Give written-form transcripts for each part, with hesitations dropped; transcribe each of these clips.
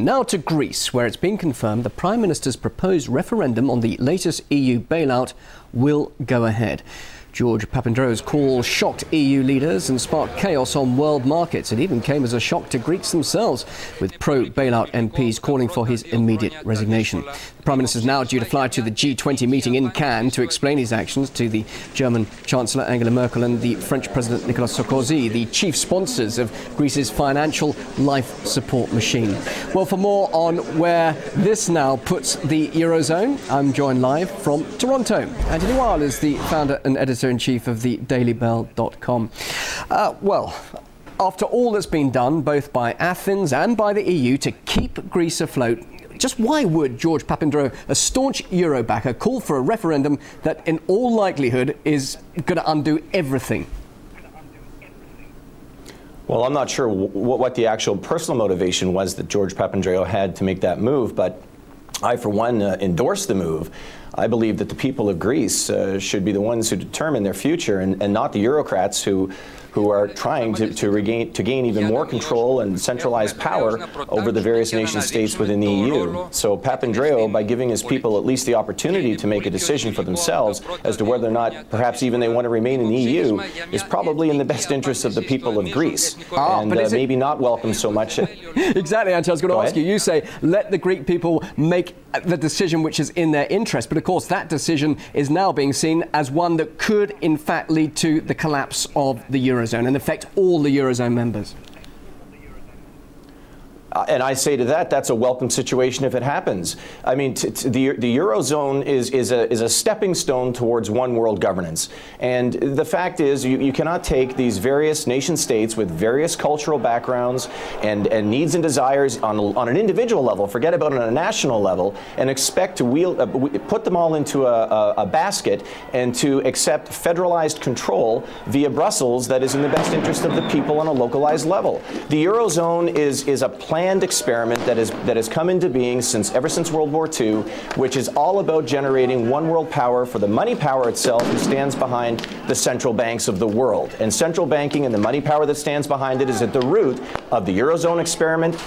Now to Greece, where it's been confirmed the Prime Minister's proposed referendum on the latest EU bailout will go ahead. George Papandreou's call shocked EU leaders and sparked chaos on world markets. It even came as a shock to Greeks themselves, with pro-bailout MPs calling for his immediate resignation. The Prime Minister is now due to fly to the G20 meeting in Cannes to explain his actions to the German Chancellor Angela Merkel and the French President Nicolas Sarkozy, the chief sponsors of Greece's financial life support machine. Well, for more on where this now puts the Eurozone, I'm joined live from Toronto. Anthony Weil is the founder and editor-in-chief of the dailybell.com. Well, after all that's been done, both by Athens and by the EU, to keep Greece afloat, just why would George Papandreou, a staunch Euro-backer, call for a referendum that in all likelihood is going to undo everything? Well, I'm not sure what the actual personal motivation was that George Papandreou had to make that move, but I, for one, endorse the move. I believe that the people of Greece should be the ones who determine their future, and not the Eurocrats who are trying to gain even more control and centralized power over the various nation states within the EU. So Papandreou, by giving his people at least the opportunity to make a decision for themselves as to whether or not perhaps even they want to remain in the EU, is probably in the best interest of the people of Greece, and maybe not welcome so much. Exactly, Ante, I was going to ask you. You say let the Greek people make the decision which is in their interest, but of course that decision is now being seen as one that could in fact lead to the collapse of the Eurozone and affect all the Eurozone members. And I say to that, that's a welcome situation if it happens. I mean, the Eurozone is a stepping stone towards one world governance. And the fact is, you cannot take these various nation states with various cultural backgrounds and needs and desires on an individual level, forget about it on a national level, and expect to put them all into a basket and to accept federalized control via Brussels that is in the best interest of the people on a localized level. The Eurozone is a planned experiment that has come into being ever since World War II, which is all about generating one world power for the money power itself, who stands behind the central banks of the world. And central banking and the money power that stands behind it is at the root of the Eurozone experiment.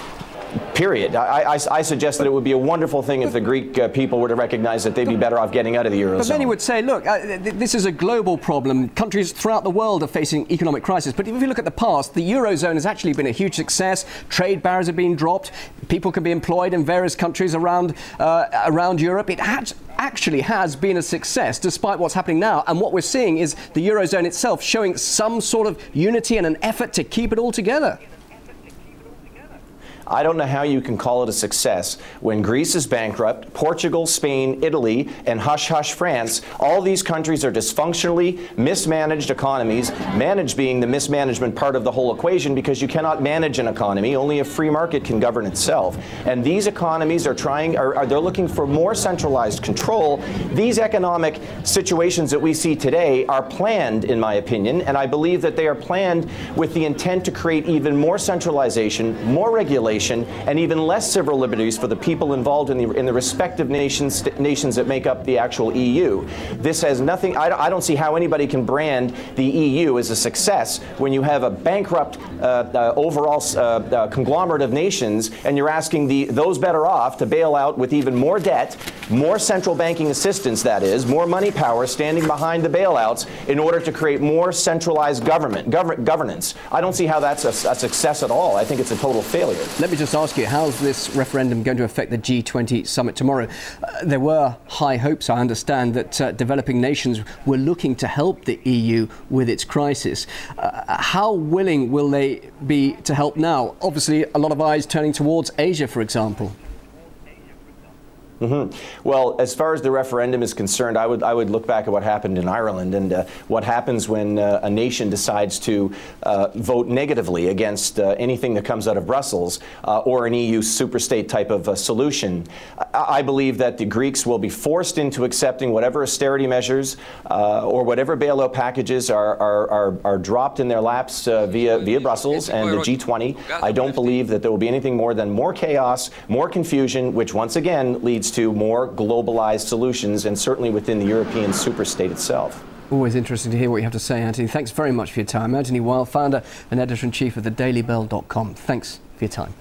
Period. I suggest that it would be a wonderful thing if the Greek people were to recognize that they'd be better off getting out of the Eurozone. But many would say, look, this is a global problem. Countries throughout the world are facing economic crisis. But if you look at the past, the Eurozone has actually been a huge success. Trade barriers have been dropped. People can be employed in various countries around Europe. It actually has been a success despite what's happening now. And what we're seeing is the Eurozone itself showing some sort of unity and an effort to keep it all together. I don't know how you can call it a success when Greece is bankrupt, Portugal, Spain, Italy, and hush-hush France. All these countries are dysfunctionally mismanaged economies, managed being the mismanagement part of the whole equation, because you cannot manage an economy. Only a free market can govern itself. And these economies are they're looking for more centralized control. These economic situations that we see today are planned, in my opinion, and I believe that they are planned with the intent to create even more centralization, more regulation, and even less civil liberties for the people involved in the respective nations that make up the actual EU. This has nothing. I don't see how anybody can brand the EU as a success when you have a bankrupt overall conglomerate of nations, and you're asking those better off to bail out with even more debt, more central banking assistance, that is, more money power standing behind the bailouts in order to create more centralized governance. I don't see how that's a success at all. I think it's a total failure. Let me just ask you, how's this referendum going to affect the G20 summit tomorrow? There were high hopes, I understand, that developing nations were looking to help the EU with its crisis. How willing will they be to help now? Obviously, a lot of eyes turning towards Asia, for example. Well, as far as the referendum is concerned, I would look back at what happened in Ireland and what happens when a nation decides to vote negatively against anything that comes out of Brussels or an EU superstate type of solution. I believe that the Greeks will be forced into accepting whatever austerity measures or whatever bailout packages are dropped in their laps via Brussels and the G20. I don't believe that there will be anything more than more chaos, more confusion, which once again leads to more globalized solutions, and certainly within the European superstate itself. Always interesting to hear what you have to say, Anthony. Thanks very much for your time. Anthony Weil, founder and editor-in-chief of the dailybell.com. Thanks for your time.